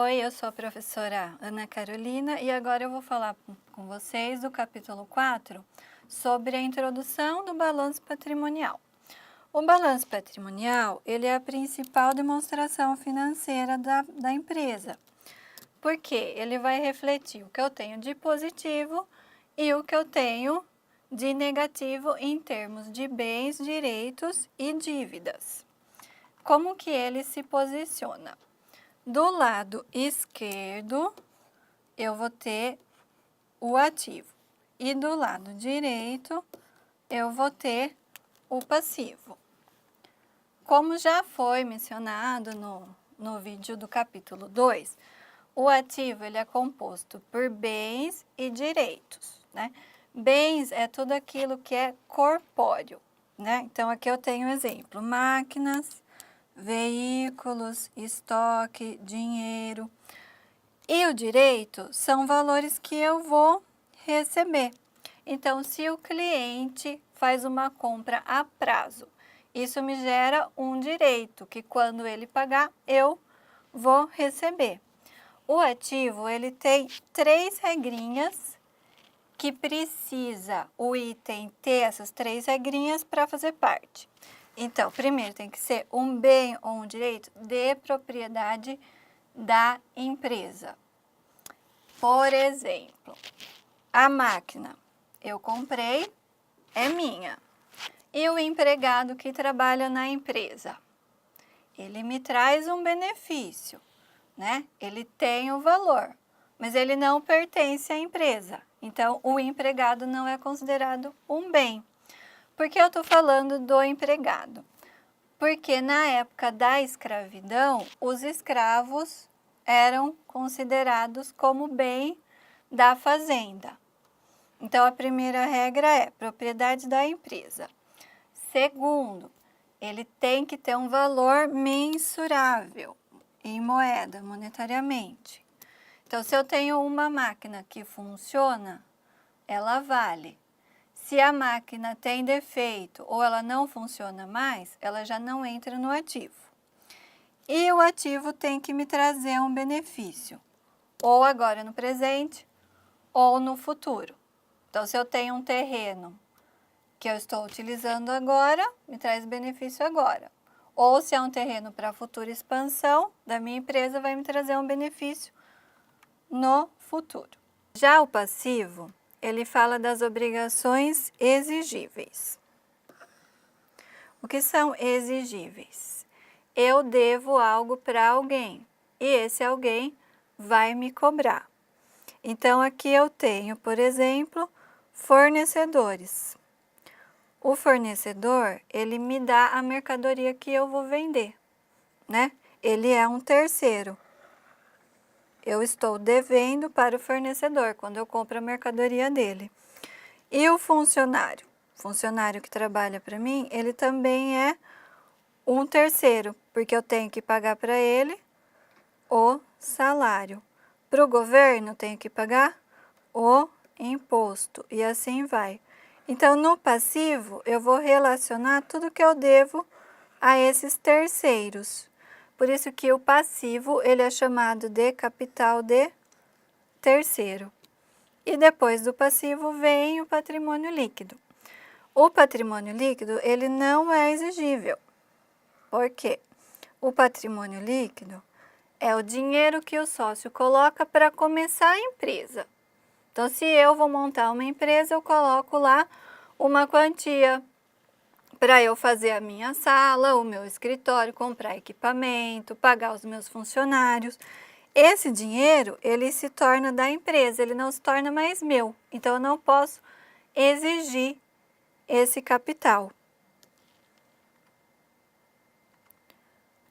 Oi, eu sou a professora Ana Carolina e agora eu vou falar com vocês do capítulo 4 sobre a introdução do balanço patrimonial. O balanço patrimonial, ele é a principal demonstração financeira da empresa, porque ele vai refletir o que eu tenho de positivo e o que eu tenho de negativo em termos de bens, direitos e dívidas. Como que ele se posiciona? Do lado esquerdo, eu vou ter o ativo e do lado direito, eu vou ter o passivo. Como já foi mencionado no vídeo do capítulo 2, o ativo ele é composto por bens e direitos, né? Bens é tudo aquilo que é corpóreo, né? Então, aqui eu tenho exemplo, máquinas, veículos, estoque, dinheiro. E o direito são valores que eu vou receber. Então, se o cliente faz uma compra a prazo, isso me gera um direito que quando ele pagar, eu vou receber. O ativo, ele tem 3 regrinhas que precisa o item ter essas 3 regrinhas para fazer parte. Então, primeiro tem que ser um bem ou um direito de propriedade da empresa. Por exemplo, a máquina eu comprei, é minha. E o empregado que trabalha na empresa, ele me traz um benefício, né? Ele tem o valor, mas ele não pertence à empresa. Então, o empregado não é considerado um bem. Por que eu estou falando do empregado? Porque na época da escravidão, os escravos eram considerados como bem da fazenda. Então, a primeira regra é propriedade da empresa. Segundo, ele tem que ter um valor mensurável em moeda, monetariamente. Então, se eu tenho uma máquina que funciona, ela vale. Se a máquina tem defeito ou ela não funciona mais, ela já não entra no ativo. E o ativo tem que me trazer um benefício, ou agora no presente, ou no futuro. Então, se eu tenho um terreno que eu estou utilizando agora, me traz benefício agora. Ou se é um terreno para futura expansão da minha empresa, vai me trazer um benefício no futuro. Já o passivo, ele fala das obrigações exigíveis. O que são exigíveis? Eu devo algo para alguém e esse alguém vai me cobrar. Então, aqui eu tenho, por exemplo, fornecedores. O fornecedor, ele me dá a mercadoria que eu vou vender, né? Ele é um terceiro. Eu estou devendo para o fornecedor quando eu compro a mercadoria dele. E o funcionário? O funcionário que trabalha para mim, ele também é um terceiro, porque eu tenho que pagar para ele o salário. Para o governo, tenho que pagar o imposto e assim vai. Então, no passivo, eu vou relacionar tudo que eu devo a esses terceiros. Por isso que o passivo, ele é chamado de capital de terceiro. E depois do passivo vem o patrimônio líquido. O patrimônio líquido, ele não é exigível. Por quê? O patrimônio líquido é o dinheiro que o sócio coloca para começar a empresa. Então, se eu vou montar uma empresa, eu coloco lá uma quantia para eu fazer a minha sala, o meu escritório, comprar equipamento, pagar os meus funcionários. Esse dinheiro, ele se torna da empresa, ele não se torna mais meu. Então, eu não posso exigir esse capital.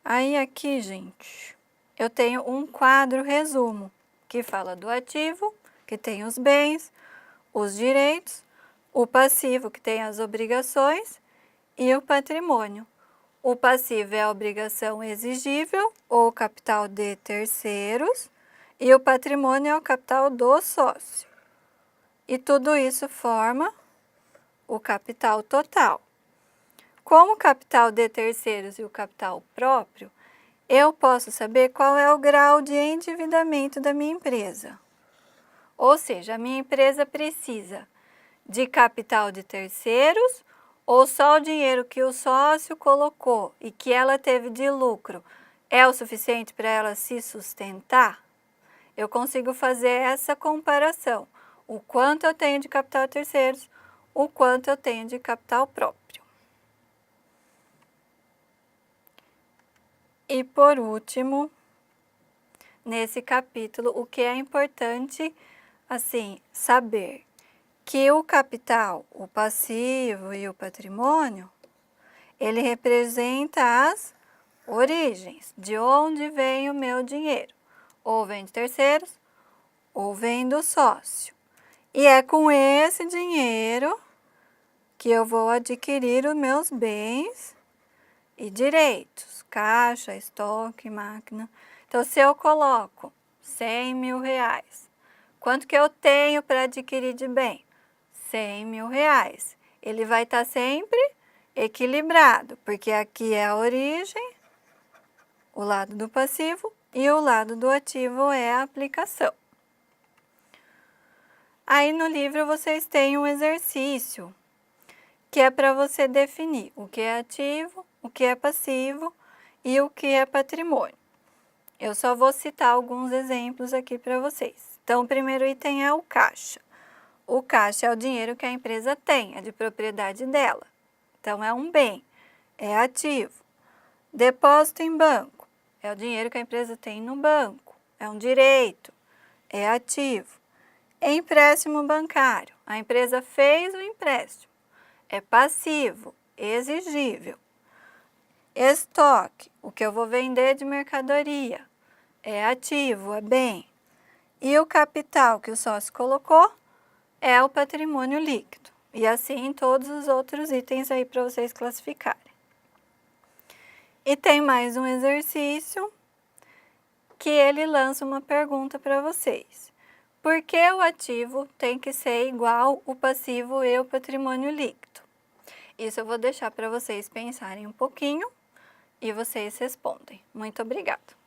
Aí, aqui, gente, eu tenho um quadro resumo, que fala do ativo, que tem os bens, os direitos, o passivo, que tem as obrigações, e o patrimônio. O passivo é a obrigação exigível ou capital de terceiros, e o patrimônio é o capital do sócio. E tudo isso forma o capital total. Como o capital de terceiros e o capital próprio, eu posso saber qual é o grau de endividamento da minha empresa. Ou seja, a minha empresa precisa de capital de terceiros ou só o dinheiro que o sócio colocou e que ela teve de lucro é o suficiente para ela se sustentar? Eu consigo fazer essa comparação. O quanto eu tenho de capital de terceiros, o quanto eu tenho de capital próprio. E por último, nesse capítulo, o que é importante, assim, saber que o capital, o passivo e o patrimônio, ele representa as origens, de onde vem o meu dinheiro. Ou vem de terceiros, ou vem do sócio. E é com esse dinheiro que eu vou adquirir os meus bens e direitos, caixa, estoque, máquina. Então, se eu coloco 100 mil reais, quanto que eu tenho para adquirir de bem? 100 mil reais. Ele vai estar sempre equilibrado, porque aqui é a origem, o lado do passivo, e o lado do ativo é a aplicação. Aí no livro vocês têm um exercício, que é para você definir o que é ativo, o que é passivo e o que é patrimônio. Eu só vou citar alguns exemplos aqui para vocês. Então, o primeiro item é o caixa. O caixa é o dinheiro que a empresa tem, é de propriedade dela. Então, é um bem, é ativo. Depósito em banco, é o dinheiro que a empresa tem no banco, é um direito, é ativo. Empréstimo bancário, a empresa fez o empréstimo, é passivo, exigível. Estoque, o que eu vou vender de mercadoria, é ativo, é bem. E o capital que o sócio colocou é o patrimônio líquido. E assim todos os outros itens aí para vocês classificarem. E tem mais um exercício que ele lança uma pergunta para vocês. Por que o ativo tem que ser igual o passivo e o patrimônio líquido? Isso eu vou deixar para vocês pensarem um pouquinho e vocês respondem. Muito obrigada!